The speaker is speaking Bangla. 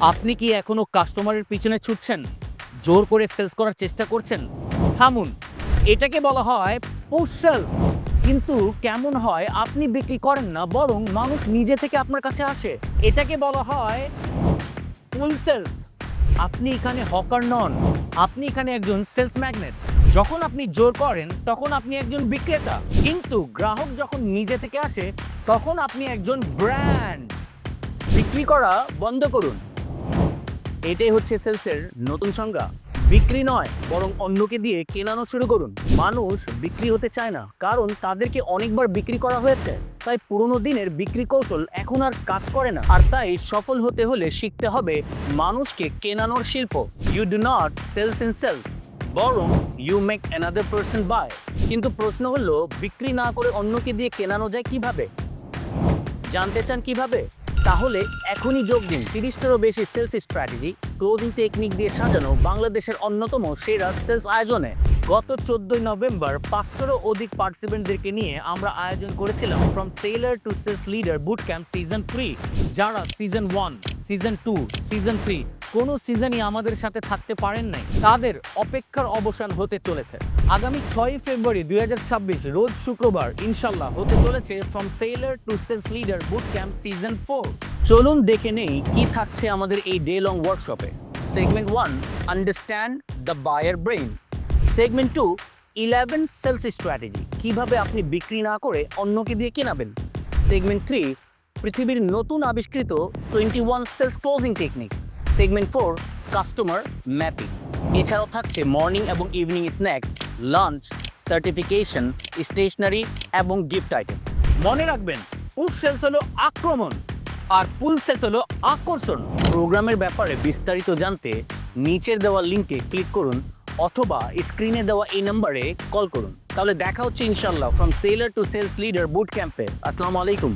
আপনি কি এখনো কাস্টমারের পিছনে ছুটছেন? জোর করে সেলস করার চেষ্টা করছেন? থামুন। এটাকে বলা হয় পুশ সেলস। কিন্তু কেমন হয় আপনি বিক্রি করেন না, বরং মানুষ নিজে থেকে আপনার কাছে আসে। এটাকে বলা হয় পুল সেলস। আপনি এখানে হকার নন, আপনি এখানে একজন সেলস ম্যাগনেট। যখন আপনি জোর করেন তখন আপনি একজন বিক্রেতা, কিন্তু গ্রাহক যখন নিজে থেকে আসে তখন আপনি একজন ব্র্যান্ড। বিক্রি করা বন্ধ করুন। এটাই হচ্ছে সেলসের নতুন সংজ্ঞা। বিক্রি নয়, বরং অন্যকে দিয়ে কেনানো শুরু করুন। মানুষ বিক্রি হতে চায় না, কারণ তাদেরকে অনেকবার বিক্রি করা হয়েছে। তাই পুরোনো দিনের বিক্রি কৌশল এখন আর কাজ করে না। আর তাই সফল হতে হলে শিখতে হবে মানুষকে কেনানোর শিল্প। You do not sales in sales, বরং you make another person buy. কিন্তু প্রশ্ন হলো, বিক্রি না করে অন্যকে দিয়ে কেনানো যায় কিভাবে? জানতে চান কিভাবে? তাহলে এখনই যোগ দিন 30টারও বেশি সেলস স্ট্র্যাটেজি, ক্লোজিং টেকনিক দিয়ে সাজানো বাংলাদেশের অন্যতম সেরা সেলস আয়োজনে। গত 14ই নভেম্বর 500-রও অধিক পার্টিসিপেন্টদেরকে নিয়ে আমরা আয়োজন করেছিলাম from seller to sales leader boot camp season 3। যারা সিজন 1, সিজন 2, সিজন 3 কোনো সিজনই আমাদের সাথে থাকতে পারেন নাই, তাদের অপেক্ষার অবসান হতে চলেছে। আগামী 6 ফেব্রুয়ারি 2026 রোজ শুক্রবার ইনশাল্লাহ হতে চলেছে from seller to sales leader boot camp season 4। চলুন দেখে নেই কি থাকছে আমাদের এই ডে লং ওয়ার্কশপে। Segment 1, understand the buyer brain. Segment 2, 11 sales strategy, কিভাবে আপনি বিক্রি না করে অন্যকে দিয়ে কেনাবেন। সেগমেন্ট 3, পৃথিবীর নতুন আবিষ্কৃত 21 sales closing technique. Segment 4, customer mapping. এছাড়াও থাকছে মর্নিং এবং evening snacks, lunch, certification, stationery এবং গিফট আইটেম। মনে রাখবেন, পুশ সেলস হলো আক্রমণ আর পুল সেলস হলো আকর্ষণ। প্রোগ্রামের ব্যাপারে বিস্তারিত জানতে নিচের দেওয়া লিঙ্কে ক্লিক করুন অথবা স্ক্রিনে দেওয়া এই নম্বরে কল করুন। তাহলে দেখা হচ্ছে ইনশাল্লাহ from seller to sales leader boot ক্যাম্পে। আসসালামু আলাইকুম।